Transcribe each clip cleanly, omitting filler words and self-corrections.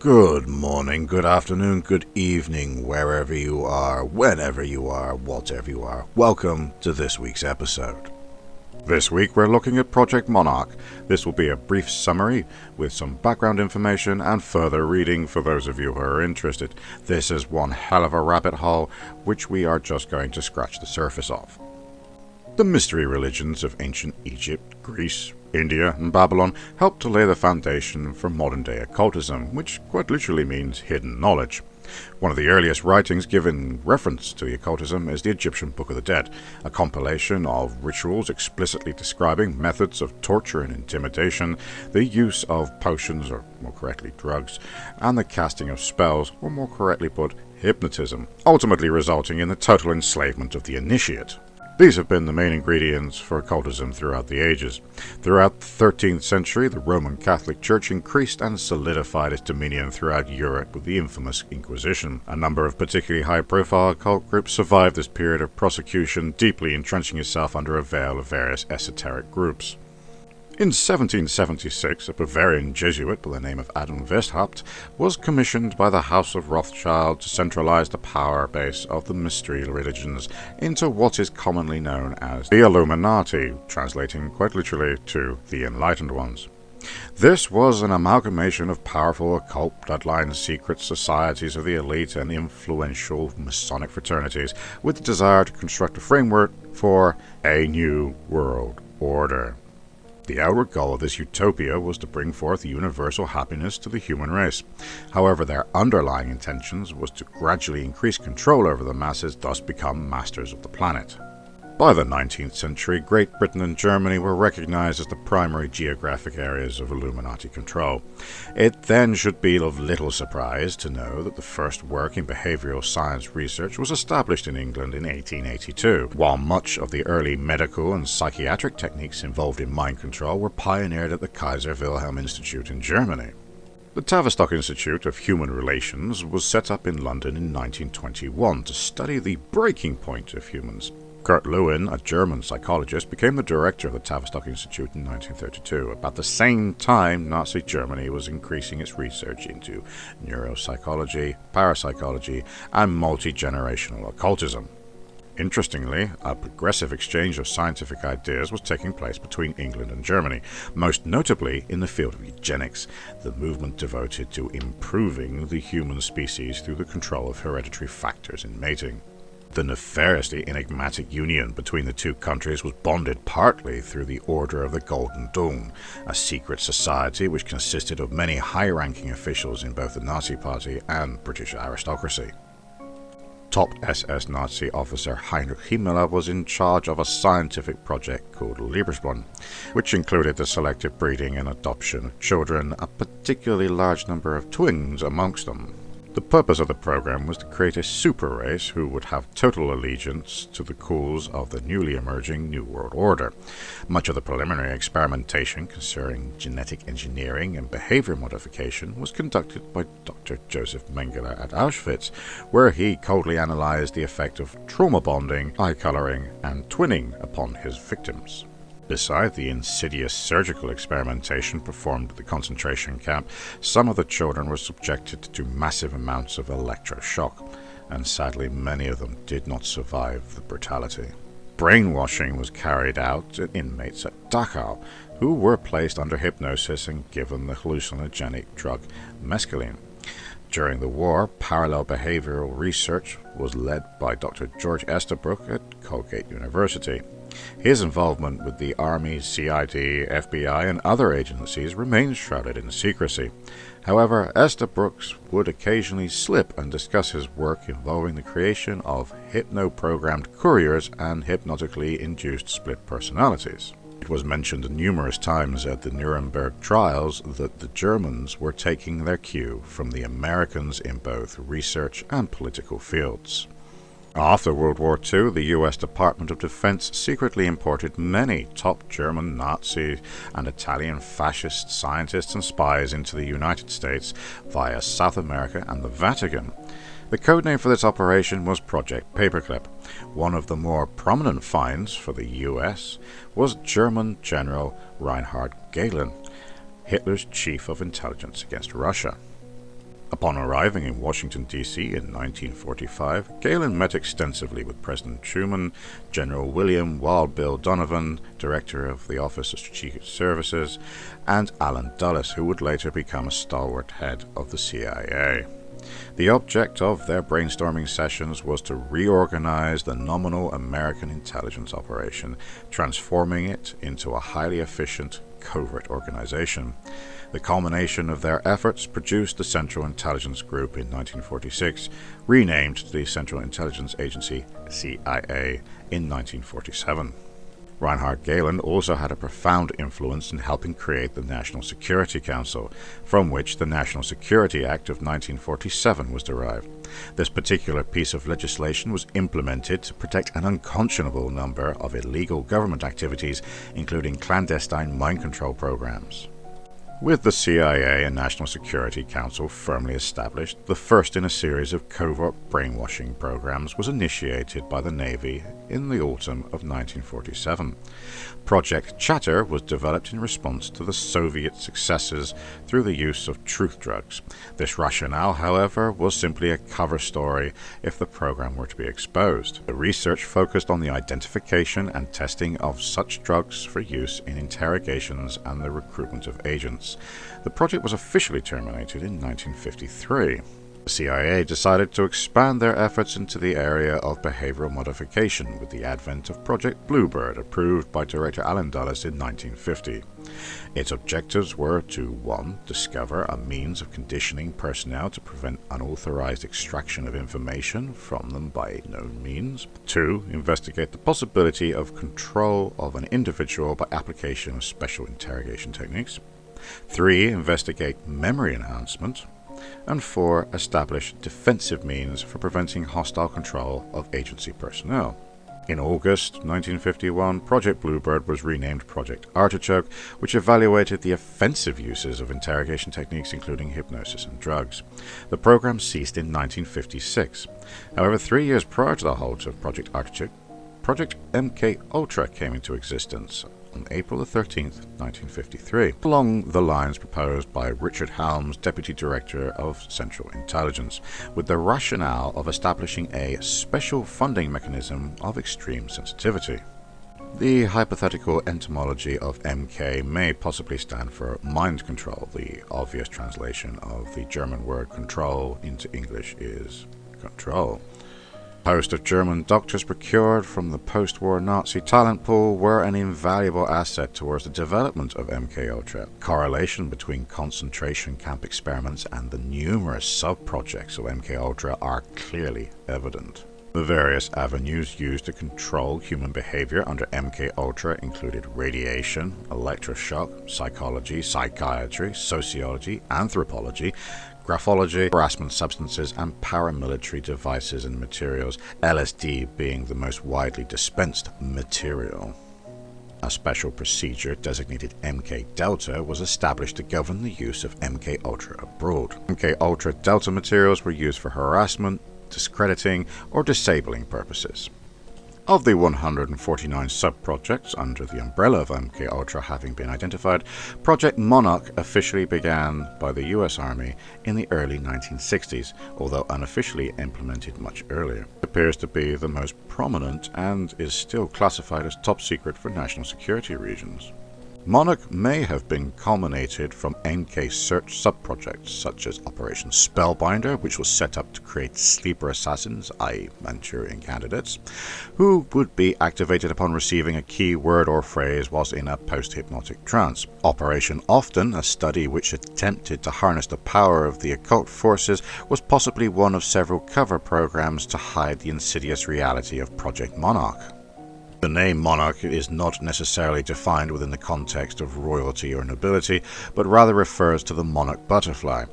Good morning, good afternoon, good evening, wherever you are, whenever you are, whatever you are. Welcome to this week's episode. This week we're looking at Project Monarch. This will be a brief summary with some background information and further reading for those of you who are interested. This is one hell of a rabbit hole which we are just going to scratch the surface of. The mystery religions of ancient Egypt, Greece, India and Babylon helped to lay the foundation for modern-day occultism, which quite literally means hidden knowledge. One of the earliest writings given reference to the occultism is the Egyptian Book of the Dead, a compilation of rituals explicitly describing methods of torture and intimidation, the use of potions, or more correctly drugs, and the casting of spells, or more correctly put, hypnotism, ultimately resulting in the total enslavement of the initiate. These have been the main ingredients for occultism throughout the ages. Throughout the 13th century, the Roman Catholic Church increased and solidified its dominion throughout Europe with the infamous Inquisition. A number of particularly high-profile occult groups survived this period of prosecution, deeply entrenching itself under a veil of various esoteric groups. In 1776, a Bavarian Jesuit by the name of Adam Weishaupt was commissioned by the House of Rothschild to centralize the power base of the mystery religions into what is commonly known as the Illuminati, translating quite literally to the Enlightened Ones. This was an amalgamation of powerful occult bloodline secret societies of the elite and influential Masonic fraternities with the desire to construct a framework for a new world order. The outward goal of this utopia was to bring forth universal happiness to the human race. However, their underlying intentions was to gradually increase control over the masses, thus become masters of the planet. By the 19th century, Great Britain and Germany were recognized as the primary geographic areas of Illuminati control. It then should be of little surprise to know that the first work in behavioral science research was established in England in 1882, while much of the early medical and psychiatric techniques involved in mind control were pioneered at the Kaiser Wilhelm Institute in Germany. The Tavistock Institute of Human Relations was set up in London in 1921 to study the breaking point of humans. Kurt Lewin, a German psychologist, became the director of the Tavistock Institute in 1932. About the same time, Nazi Germany was increasing its research into neuropsychology, parapsychology, and multi-generational occultism. Interestingly, a progressive exchange of scientific ideas was taking place between England and Germany, most notably in the field of eugenics, the movement devoted to improving the human species through the control of hereditary factors in mating. The nefariously enigmatic union between the two countries was bonded partly through the Order of the Golden Dawn, a secret society which consisted of many high-ranking officials in both the Nazi Party and British aristocracy. Top SS Nazi officer Heinrich Himmler was in charge of a scientific project called Liebesbrunn, which included the selective breeding and adoption of children, a particularly large number of twins amongst them. The purpose of the program was to create a super race who would have total allegiance to the cause of the newly emerging New World Order. Much of the preliminary experimentation concerning genetic engineering and behavior modification was conducted by Dr. Joseph Mengele at Auschwitz, where he coldly analyzed the effect of trauma bonding, eye coloring, and twinning upon his victims. Beside the insidious surgical experimentation performed at the concentration camp, some of the children were subjected to massive amounts of electroshock, and sadly many of them did not survive the brutality. Brainwashing was carried out at inmates at Dachau, who were placed under hypnosis and given the hallucinogenic drug mescaline. During the war, parallel behavioral research was led by Dr. George Estabrook at Colgate University. His involvement with the Army, CID, FBI, and other agencies remains shrouded in secrecy. However, Estabrook would occasionally slip and discuss his work involving the creation of hypno-programmed couriers and hypnotically induced split personalities. It was mentioned numerous times at the Nuremberg trials that the Germans were taking their cue from the Americans in both research and political fields. After World War II, the U.S. Department of Defense secretly imported many top German Nazi and Italian fascist scientists and spies into the United States via South America and the Vatican. The codename for this operation was Project Paperclip. One of the more prominent finds for the U.S. was German General Reinhard Gehlen, Hitler's chief of intelligence against Russia. Upon arriving in Washington, D.C. in 1945, Galen met extensively with President Truman, General William Wild Bill Donovan, Director of the Office of Strategic Services, and Allen Dulles, who would later become a stalwart head of the CIA. The object of their brainstorming sessions was to reorganize the nominal American intelligence operation, transforming it into a highly efficient, covert organization. The culmination of their efforts produced the Central Intelligence Group in 1946, renamed the Central Intelligence Agency CIA in 1947. Reinhard Gehlen also had a profound influence in helping create the National Security Council, from which the National Security Act of 1947 was derived. This particular piece of legislation was implemented to protect an unconscionable number of illegal government activities, including clandestine mind control programs. With the CIA and National Security Council firmly established, the first in a series of covert brainwashing programs was initiated by the Navy in the autumn of 1947. Project Chatter was developed in response to the Soviet successes through the use of truth drugs. This rationale, however, was simply a cover story if the program were to be exposed. The research focused on the identification and testing of such drugs for use in interrogations and the recruitment of agents. The project was officially terminated in 1953. The CIA decided to expand their efforts into the area of behavioral modification with the advent of Project Bluebird, approved by Director Allen Dulles in 1950. Its objectives were to 1. Discover a means of conditioning personnel to prevent unauthorized extraction of information from them by known means. 2. Investigate the possibility of control of an individual by application of special interrogation techniques. 3. Investigate memory enhancement. And 4. Establish defensive means for preventing hostile control of agency personnel. In August 1951, Project Bluebird was renamed Project Artichoke, which evaluated the offensive uses of interrogation techniques including hypnosis and drugs. The program ceased in 1956. However, 3 years prior to the halt of Project Artichoke, Project MKULTRA came into existence on April 13, 1953, along the lines proposed by Richard Helms, Deputy Director of Central Intelligence, with the rationale of establishing a special funding mechanism of extreme sensitivity. The hypothetical etymology of MK may possibly stand for mind control. The obvious translation of the German word control into English is control. A host of German doctors procured from the post-war Nazi talent pool were an invaluable asset towards the development of MKUltra. Correlation between concentration camp experiments and the numerous sub-projects of MKUltra are clearly evident. The various avenues used to control human behavior under MKUltra included radiation, electroshock, psychology, psychiatry, sociology, anthropology, graphology, harassment substances, and paramilitary devices and materials, LSD being the most widely dispensed material. A special procedure designated MK Delta was established to govern the use of MKUltra abroad. MKUltra Delta materials were used for harassment, discrediting, or disabling purposes. Of the 149 sub-projects under the umbrella of MKUltra having been identified, Project Monarch officially began by the US Army in the early 1960s, although unofficially implemented much earlier. It appears to be the most prominent and is still classified as top secret for national security reasons. Monarch may have been culminated from MK search sub-projects such as Operation Spellbinder, which was set up to create sleeper assassins, i.e. Manchurian candidates, who would be activated upon receiving a key word or phrase whilst in a post-hypnotic trance. Operation Often, a study which attempted to harness the power of the occult forces, was possibly one of several cover programs to hide the insidious reality of Project Monarch. The name monarch is not necessarily defined within the context of royalty or nobility, but rather refers to the monarch butterfly.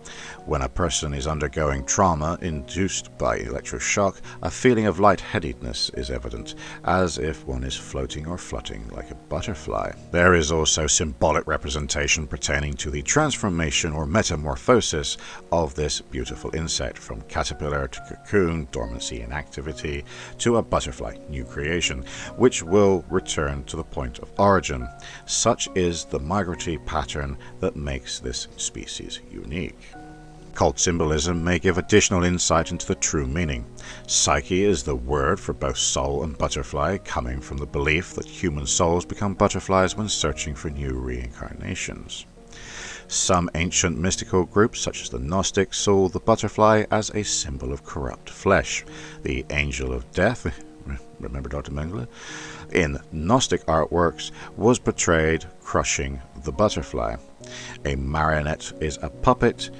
When a person is undergoing trauma induced by electroshock, a feeling of lightheadedness is evident, as if one is floating or flutting like a butterfly. There is also symbolic representation pertaining to the transformation or metamorphosis of this beautiful insect, from caterpillar to cocoon, dormancy and activity, to a butterfly, new creation, which will return to the point of origin. Such is the migratory pattern that makes this species unique. Cult symbolism may give additional insight into the true meaning. Psyche is the word for both soul and butterfly, coming from the belief that human souls become butterflies when searching for new reincarnations. Some ancient mystical groups, such as the Gnostics, saw the butterfly as a symbol of corrupt flesh. The angel of death, remember Dr. Mengele, in Gnostic artworks was portrayed crushing the butterfly. A marionette is a puppet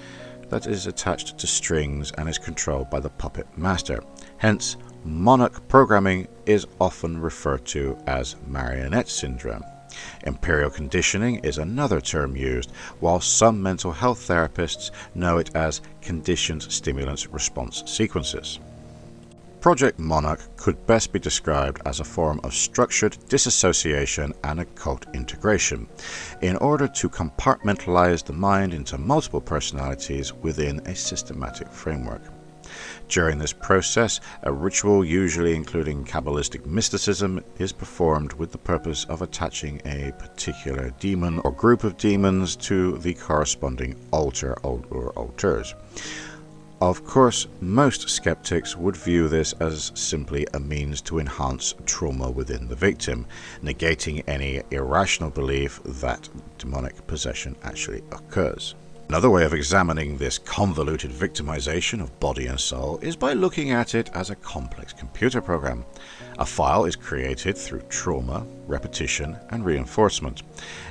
that is attached to strings and is controlled by the puppet master. Hence, monarch programming is often referred to as marionette syndrome. Imperial conditioning is another term used, while some mental health therapists know it as conditioned stimulus response sequences. Project Monarch could best be described as a form of structured disassociation and occult integration, in order to compartmentalize the mind into multiple personalities within a systematic framework. During this process, a ritual, usually including Kabbalistic mysticism, is performed with the purpose of attaching a particular demon or group of demons to the corresponding altar or altars. Of course, most skeptics would view this as simply a means to enhance trauma within the victim, negating any irrational belief that demonic possession actually occurs. Another way of examining this convoluted victimization of body and soul is by looking at it as a complex computer program. A file is created through trauma, repetition, and reinforcement.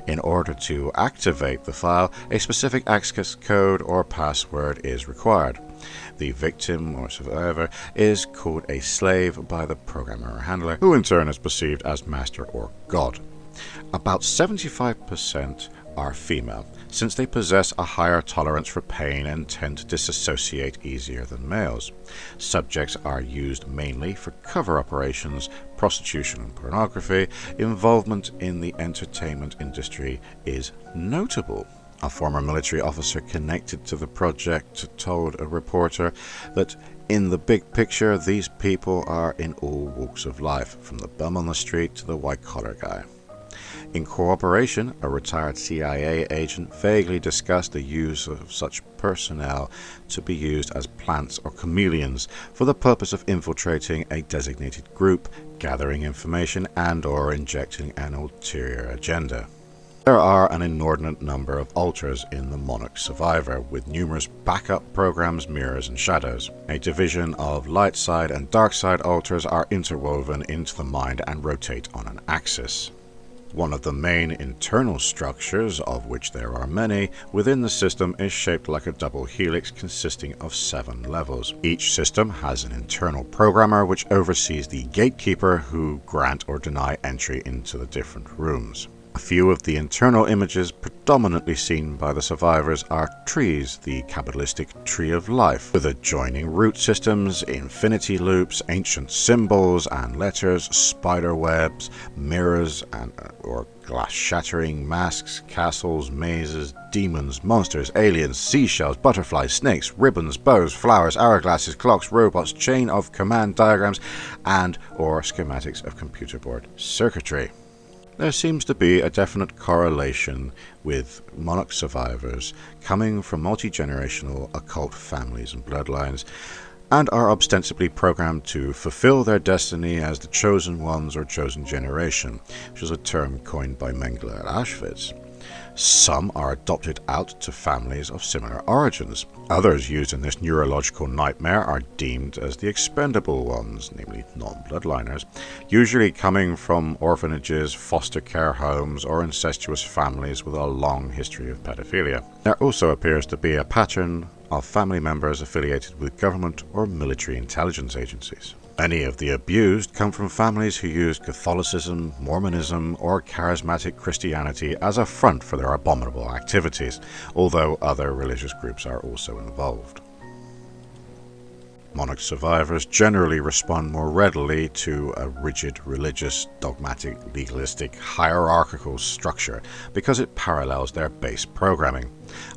In order to activate the file, a specific access code or password is required. The victim or survivor is called a slave by the programmer or handler, who in turn is perceived as master or god. About 75% are female, since they possess a higher tolerance for pain and tend to disassociate easier than males. Subjects are used mainly for cover operations, prostitution and pornography. Involvement in the entertainment industry is notable. A former military officer connected to the project told a reporter that in the big picture, these people are in all walks of life, from the bum on the street to the white-collar guy. In Cooperation, a retired CIA agent vaguely discussed the use of such personnel to be used as plants or chameleons for the purpose of infiltrating a designated group, gathering information, and/or injecting an ulterior agenda. There are an inordinate number of altars in the Monarch Survivor, with numerous backup programs, mirrors, and shadows. A division of light side and dark side altars are interwoven into the mind and rotate on an axis. One of the main internal structures, of which there are many, within the system is shaped like a double helix consisting of 7 levels. Each system has an internal programmer which oversees the gatekeeper who grant or deny entry into the different rooms. A few of the internal images predominantly seen by the survivors are trees, the Kabbalistic tree of life, with adjoining root systems, infinity loops, ancient symbols and letters, spider webs, mirrors or glass-shattering masks, castles, mazes, demons, monsters, aliens, seashells, butterflies, snakes, ribbons, bows, flowers, hourglasses, clocks, robots, chain of command diagrams, and/or schematics of computer board circuitry. There seems to be a definite correlation with Monarch survivors coming from multi-generational occult families and bloodlines, and are ostensibly programmed to fulfill their destiny as the chosen ones or chosen generation, which is a term coined by Mengele at Auschwitz. Some are adopted out to families of similar origins. Others used in this neurological nightmare are deemed as the expendable ones, namely non-bloodliners, usually coming from orphanages, foster care homes, or incestuous families with a long history of pedophilia. There also appears to be a pattern of family members affiliated with government or military intelligence agencies. Many of the abused come from families who use Catholicism, Mormonism, or charismatic Christianity as a front for their abominable activities, although other religious groups are also involved. Monarch survivors generally respond more readily to a rigid, religious, dogmatic, legalistic, hierarchical structure because it parallels their base programming.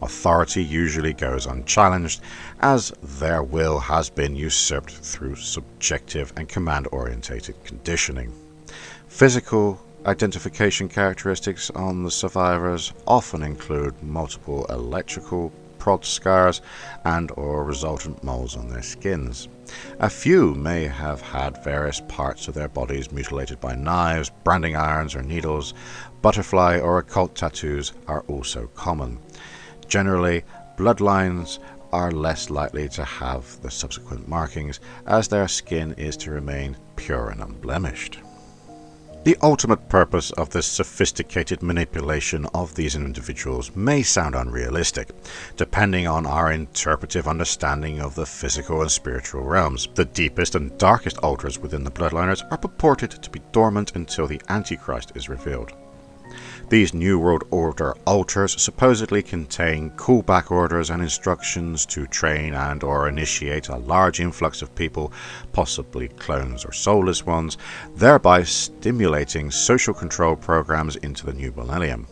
Authority usually goes unchallenged, as their will has been usurped through subjective and command-orientated conditioning. Physical identification characteristics on the survivors often include multiple electrical, prod scars and or resultant moles on their skins. A few may have had various parts of their bodies mutilated by knives, branding irons or needles. Butterfly or occult tattoos are also common. Generally, bloodlines are less likely to have the subsequent markings, as their skin is to remain pure and unblemished. The ultimate purpose of this sophisticated manipulation of these individuals may sound unrealistic, depending on our interpretive understanding of the physical and spiritual realms. The deepest and darkest altars within the bloodliners are purported to be dormant until the Antichrist is revealed. These New World Order altars supposedly contain callback orders and instructions to train and or initiate a large influx of people, possibly clones or soulless ones, thereby stimulating social control programs into the new millennium.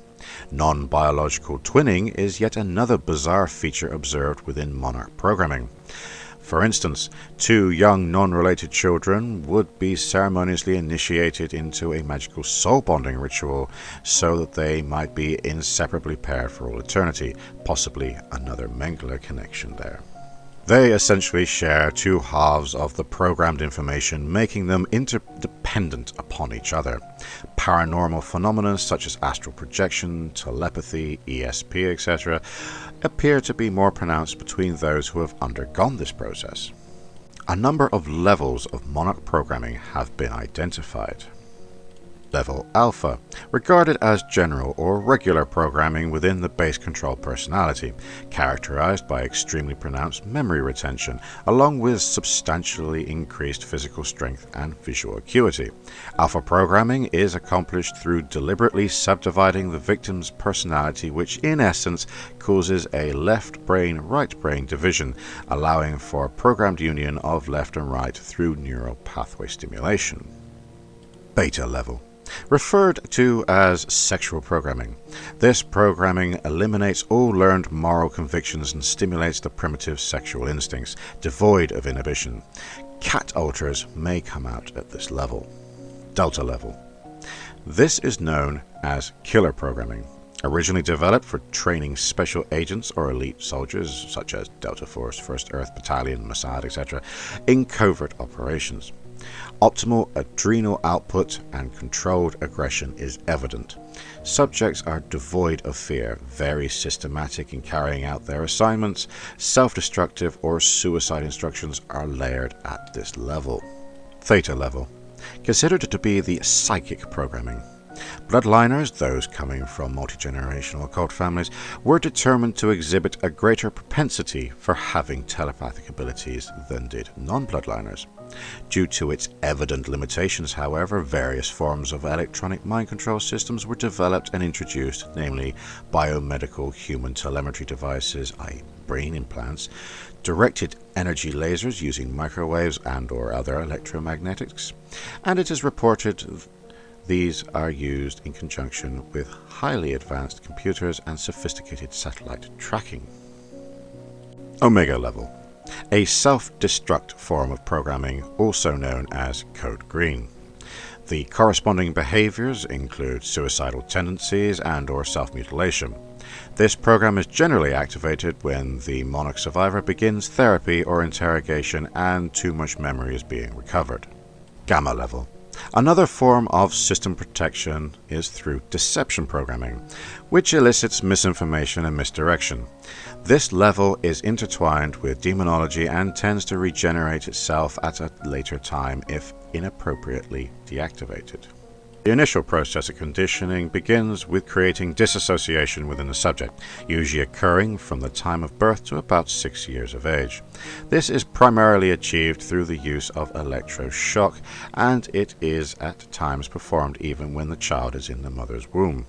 Non-biological twinning is yet another bizarre feature observed within Monarch programming. For instance, two young non-related children would be ceremoniously initiated into a magical soul bonding ritual so that they might be inseparably paired for all eternity, possibly another Mengele connection there. They essentially share two halves of the programmed information, making them interdependent upon each other. Paranormal phenomena such as astral projection, telepathy, ESP, etc. appear to be more pronounced between those who have undergone this process. A number of levels of Monarch programming have been identified. Level Alpha, regarded as general or regular programming within the base control personality, characterized by extremely pronounced memory retention, along with substantially increased physical strength and visual acuity. Alpha programming is accomplished through deliberately subdividing the victim's personality, which in essence causes a left brain-right brain division, allowing for programmed union of left and right through neural pathway stimulation. Beta level, referred to as sexual programming. This programming eliminates all learned moral convictions and stimulates the primitive sexual instincts, devoid of inhibition. Cat altars may come out at this level. Delta level. This is known as killer programming, originally developed for training special agents or elite soldiers such as Delta Force, 1st Earth Battalion, Mossad, etc. in covert operations. Optimal adrenal output and controlled aggression is evident. Subjects are devoid of fear, very systematic in carrying out their assignments. Self-destructive or suicide instructions are layered at this level. Theta level, considered to be the psychic programming. Bloodliners, those coming from multi-generational occult families, were determined to exhibit a greater propensity for having telepathic abilities than did non-bloodliners. Due to its evident limitations, however, various forms of electronic mind control systems were developed and introduced, namely biomedical human telemetry devices, i.e. brain implants, directed energy lasers using microwaves and or other electromagnetics, and it is reported these are used in conjunction with highly advanced computers and sophisticated satellite tracking. Omega level, a self-destruct form of programming also known as Code Green. The corresponding behaviors include suicidal tendencies and or self-mutilation. This program is generally activated when the Monarch survivor begins therapy or interrogation and too much memory is being recovered. Gamma level. Another form of system protection is through deception programming, which elicits misinformation and misdirection. This level is intertwined with demonology and tends to regenerate itself at a later time if inappropriately deactivated. The initial process of conditioning begins with creating disassociation within the subject, usually occurring from the time of birth to about 6 years of age. This is primarily achieved through the use of electroshock, and it is at times performed even when the child is in the mother's womb.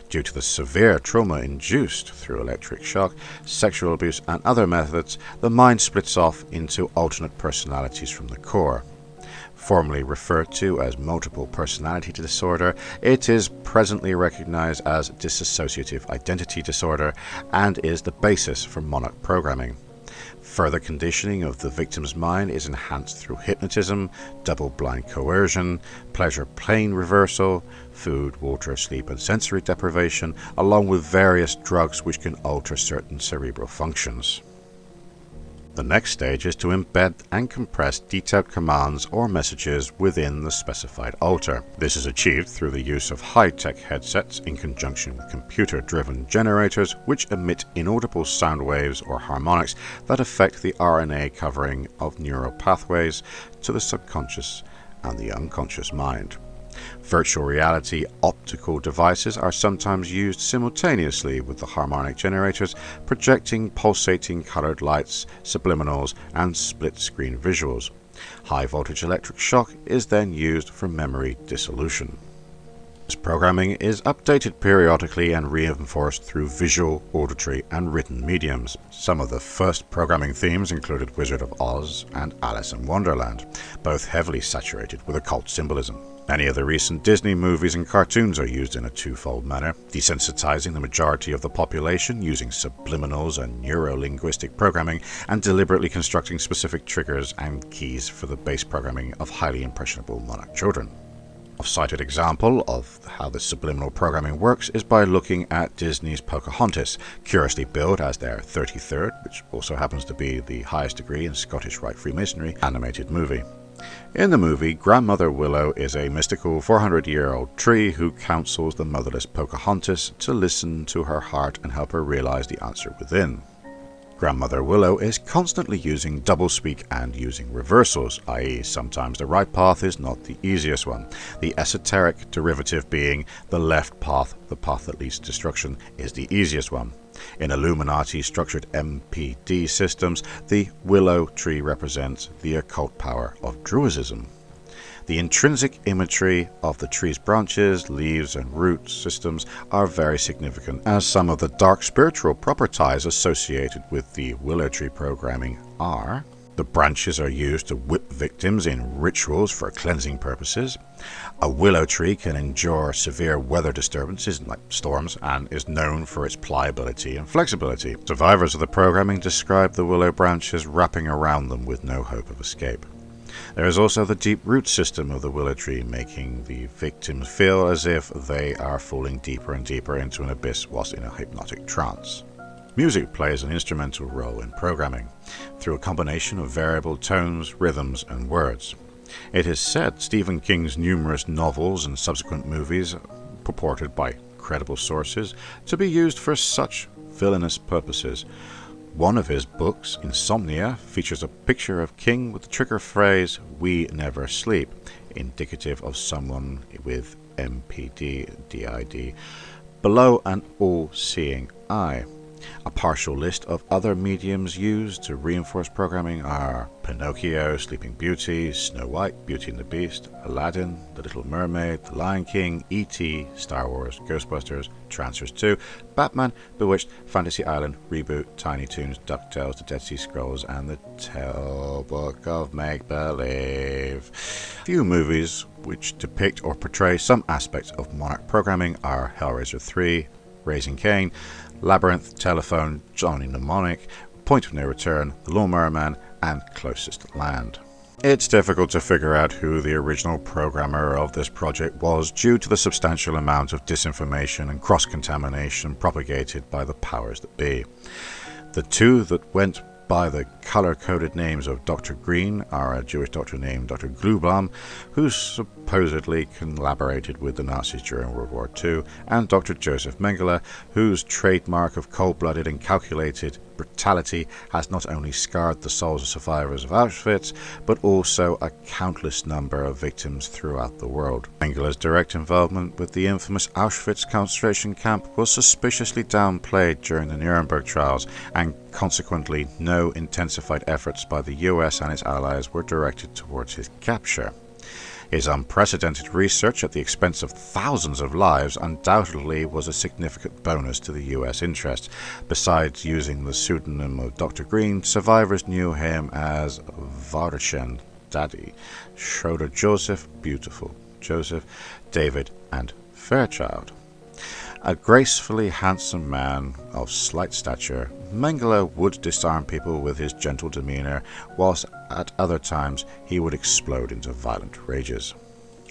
Due to the severe trauma induced through electric shock, sexual abuse, and other methods, the mind splits off into alternate personalities from the core. Formerly referred to as multiple personality disorder, it is presently recognized as dissociative identity disorder and is the basis for Monarch programming. Further conditioning of the victim's mind is enhanced through hypnotism, double-blind coercion, pleasure plane reversal, food, water, sleep and sensory deprivation, along with various drugs which can alter certain cerebral functions. The next stage is to embed and compress detailed commands or messages within the specified alter. This is achieved through the use of high-tech headsets in conjunction with computer-driven generators which emit inaudible sound waves or harmonics that affect the RNA covering of neural pathways to the subconscious and the unconscious mind. Virtual reality optical devices are sometimes used simultaneously with the harmonic generators, projecting pulsating colored lights, subliminals, and split-screen visuals. High-voltage electric shock is then used for memory dissolution. This programming is updated periodically and reinforced through visual, auditory, and written mediums. Some of the first programming themes included Wizard of Oz and Alice in Wonderland, both heavily saturated with occult symbolism. Many of the recent Disney movies and cartoons are used in a twofold manner, desensitizing the majority of the population using subliminals and neuro-linguistic programming, and deliberately constructing specific triggers and keys for the base programming of highly impressionable monarch children. A cited example of how the subliminal programming works is by looking at Disney's Pocahontas, curiously billed as their 33rd, which also happens to be the highest degree in Scottish Rite Freemasonry, animated movie. In the movie, Grandmother Willow is a mystical 400-year-old tree who counsels the motherless Pocahontas to listen to her heart and help her realize the answer within. Grandmother Willow is constantly using doublespeak and using reversals, i.e. sometimes the right path is not the easiest one. The esoteric derivative being the left path, the path that leads to destruction, is the easiest one. In Illuminati-structured MPD systems, the willow tree represents the occult power of Druidism. The intrinsic imagery of the tree's branches, leaves, and root systems are very significant, as some of the dark spiritual properties associated with the willow tree programming are: the branches are used to whip victims in rituals for cleansing purposes. A willow tree can endure severe weather disturbances like storms and is known for its pliability and flexibility. Survivors of the programming describe the willow branches wrapping around them with no hope of escape. There is also the deep root system of the willow tree, making the victims feel as if they are falling deeper and deeper into an abyss whilst in a hypnotic trance. Music plays an instrumental role in programming, through a combination of variable tones, rhythms, and words. It is said Stephen King's numerous novels and subsequent movies, purported by credible sources, to be used for such villainous purposes. One of his books, Insomnia, features a picture of King with the trigger phrase, "We never sleep," indicative of someone with MPD, DID, below an all-seeing eye. A partial list of other mediums used to reinforce programming are Pinocchio, Sleeping Beauty, Snow White, Beauty and the Beast, Aladdin, The Little Mermaid, The Lion King, E.T., Star Wars, Ghostbusters, Transformers 2, Batman, Bewitched, Fantasy Island, Reboot, Tiny Toons, DuckTales, The Dead Sea Scrolls, and The Tale Book of Make-Believe. Few movies which depict or portray some aspects of monarch programming are Hellraiser 3, Raising Cain, Labyrinth, Telephone, Johnny Mnemonic, Point of No Return, The Lawnmower Man, and Closest Land. It's difficult to figure out who the original programmer of this project was due to the substantial amount of disinformation and cross-contamination propagated by the powers that be. The two that went by the color-coded names of Dr. Green are a Jewish doctor named Dr. Glublam, who supposedly collaborated with the Nazis during World War II, and Dr. Joseph Mengele, whose trademark of cold-blooded and calculated brutality has not only scarred the souls of survivors of Auschwitz, but also a countless number of victims throughout the world. Mengele's direct involvement with the infamous Auschwitz concentration camp was suspiciously downplayed during the Nuremberg trials, and consequently no intensified efforts by the US and its allies were directed towards his capture. His unprecedented research at the expense of thousands of lives undoubtedly was a significant bonus to the US interest. Besides using the pseudonym of Dr. Green, survivors knew him as Vaterchen, Daddy, Schroeder Joseph, Beautiful Joseph, David, and Fairchild. A gracefully handsome man of slight stature, Mengele would disarm people with his gentle demeanour, whilst at other times he would explode into violent rages.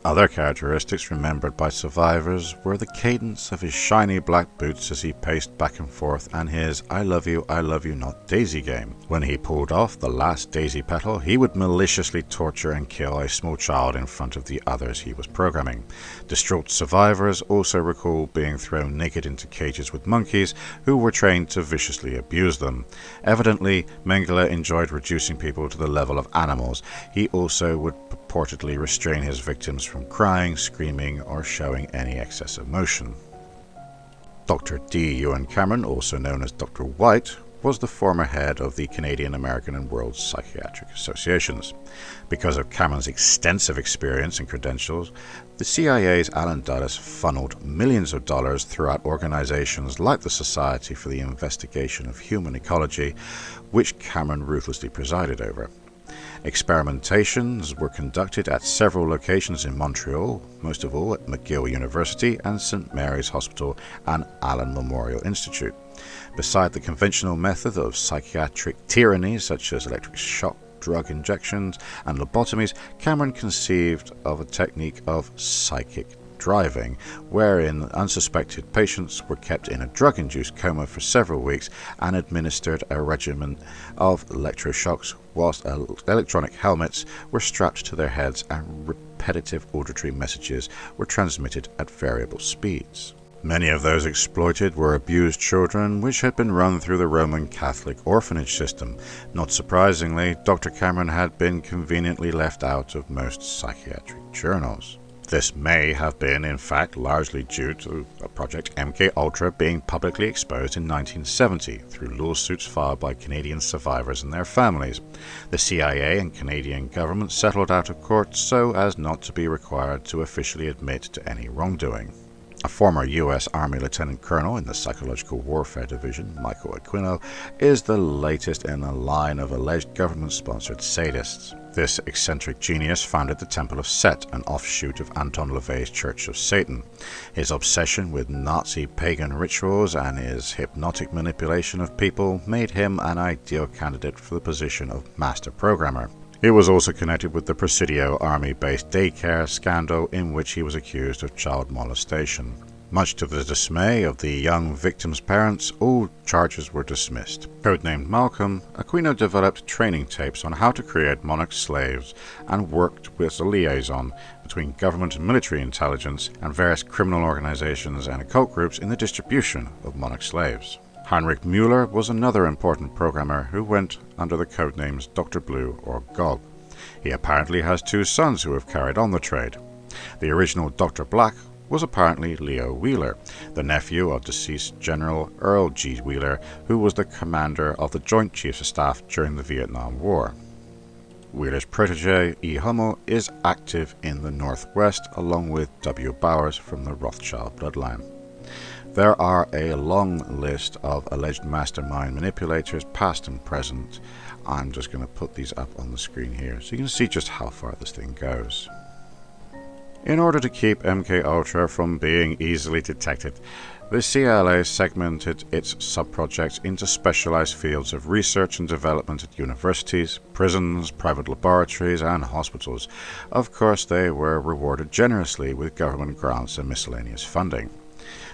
Other characteristics remembered by survivors were the cadence of his shiny black boots as he paced back and forth and his I love you not Daisy game. When he pulled off the last daisy petal, he would maliciously torture and kill a small child in front of the others he was programming. Distraught survivors also recall being thrown naked into cages with monkeys who were trained to viciously abuse them. Evidently, Mengele enjoyed reducing people to the level of animals. He also would purportedly restrain his victims from crying, screaming, or showing any excess emotion. Dr. D. Ewan Cameron, also known as Dr. White, was the former head of the Canadian, American, and World Psychiatric Associations. Because of Cameron's extensive experience and credentials, the CIA's Alan Dulles funneled millions of dollars throughout organizations like the Society for the Investigation of Human Ecology, which Cameron ruthlessly presided over. Experimentations were conducted at several locations in Montreal, most of all at McGill University and St. Mary's Hospital and Allen Memorial Institute. Beside the conventional method of psychiatric tyranny such as electric shock, drug injections, and lobotomies, Cameron conceived of a technique of psychic driving, wherein unsuspected patients were kept in a drug-induced coma for several weeks and administered a regimen of electroshocks, whilst electronic helmets were strapped to their heads and repetitive auditory messages were transmitted at variable speeds. Many of those exploited were abused children, which had been run through the Roman Catholic orphanage system. Not surprisingly, Dr. Cameron had been conveniently left out of most psychiatric journals. This may have been, in fact, largely due to Project MKULTRA being publicly exposed in 1970 through lawsuits filed by Canadian survivors and their families. The CIA and Canadian government settled out of court so as not to be required to officially admit to any wrongdoing. A former U.S. Army Lieutenant Colonel in the Psychological Warfare Division, Michael Aquino, is the latest in a line of alleged government-sponsored sadists. This eccentric genius founded the Temple of Set, an offshoot of Anton LaVey's Church of Satan. His obsession with Nazi pagan rituals and his hypnotic manipulation of people made him an ideal candidate for the position of master programmer. He was also connected with the Presidio Army-based daycare scandal in which he was accused of child molestation. Much to the dismay of the young victim's parents, all charges were dismissed. Codenamed Malcolm, Aquino developed training tapes on how to create monarch slaves and worked with a liaison between government and military intelligence and various criminal organizations and occult groups in the distribution of monarch slaves. Heinrich Müller was another important programmer who went under the codenames Dr. Blue or Gog. He apparently has two sons who have carried on the trade. The original Dr. Black was apparently Leo Wheeler, the nephew of deceased General Earl G. Wheeler, who was the commander of the Joint Chiefs of Staff during the Vietnam War. Wheeler's protege, E. Hummel, is active in the Northwest, along with W. Bowers from the Rothschild bloodline. There are a long list of alleged mastermind manipulators, past and present. I'm just going to put these up on the screen here so you can see just how far this thing goes. In order to keep MKUltra from being easily detected, the CLA segmented its sub-projects into specialized fields of research and development at universities, prisons, private laboratories, and hospitals. Of course, they were rewarded generously with government grants and miscellaneous funding.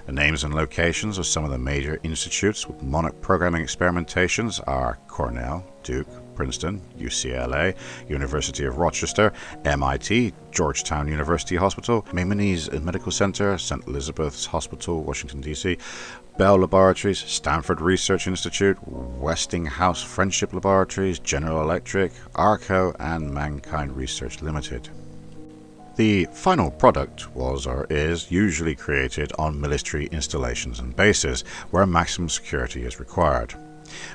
The names and locations of some of the major institutes with monarch programming experimentations are Cornell, Duke, Princeton, UCLA, University of Rochester, MIT, Georgetown University Hospital, Maimonides Medical Center, St. Elizabeth's Hospital, Washington, D.C., Bell Laboratories, Stanford Research Institute, Westinghouse Friendship Laboratories, General Electric, Arco, and Mankind Research Limited. The final product was or is usually created on military installations and bases where maximum security is required.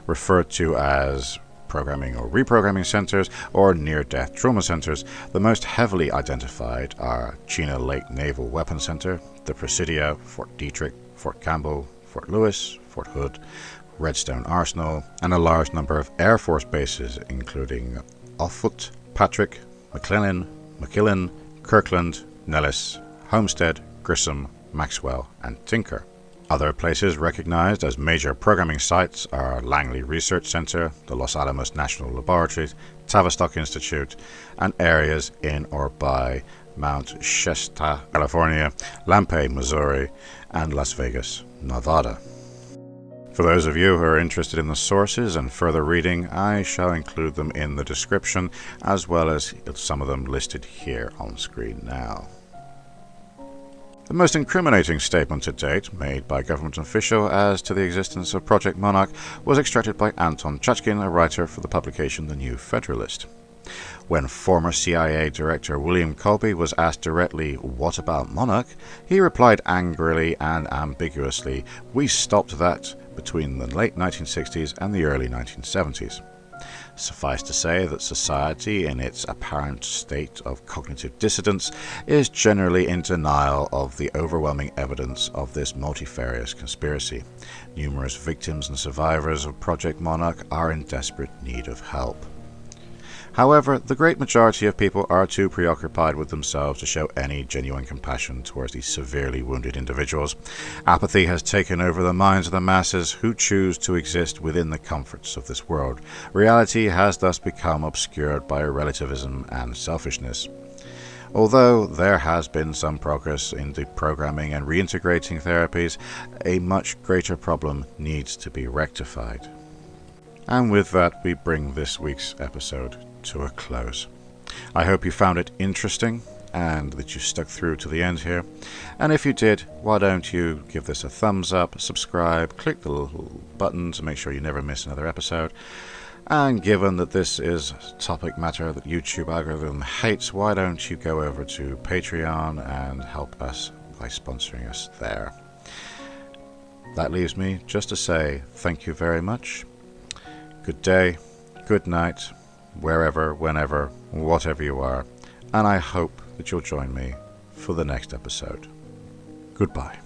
Referred to as programming or reprogramming centers or near-death trauma centers, the most heavily identified are Chena Lake Naval Weapons Center, the Presidio, Fort Detrick, Fort Campbell, Fort Lewis, Fort Hood, Redstone Arsenal, and a large number of Air Force bases including Offutt, Patrick, McClellan, Kirkland, Nellis, Homestead, Grissom, Maxwell, and Tinker. Other places recognized as major programming sites are Langley Research Center, the Los Alamos National Laboratory, Tavistock Institute, and areas in or by Mount Shasta, California, Lampe, Missouri, and Las Vegas, Nevada. For those of you who are interested in the sources and further reading, I shall include them in the description, as well as some of them listed here on screen now. The most incriminating statement to date made by a government official as to the existence of Project Monarch was extracted by Anton Chachkin, a writer for the publication The New Federalist. When former CIA Director William Colby was asked directly, "What about Monarch?" he replied angrily and ambiguously, "We stopped that between the late 1960s and the early 1970s. Suffice to say that society, in its apparent state of cognitive dissidence, is generally in denial of the overwhelming evidence of this multifarious conspiracy. Numerous victims and survivors of Project Monarch are in desperate need of help. However, the great majority of people are too preoccupied with themselves to show any genuine compassion towards these severely wounded individuals. Apathy has taken over the minds of the masses who choose to exist within the comforts of this world. Reality has thus become obscured by relativism and selfishness. Although there has been some progress in deprogramming and reintegrating therapies, a much greater problem needs to be rectified." And with that, we bring this week's episode to a close. I hope you found it interesting and that you stuck through to the end here. And if you did, why don't you give this a thumbs up, subscribe, click the little button to make sure you never miss another episode. And given that this is topic matter that YouTube algorithm hates, why don't you go over to Patreon and help us by sponsoring us there. That leaves me just to say thank you very much. Good day, good night, wherever, whenever, whatever you are, and I hope that you'll join me for the next episode. Goodbye.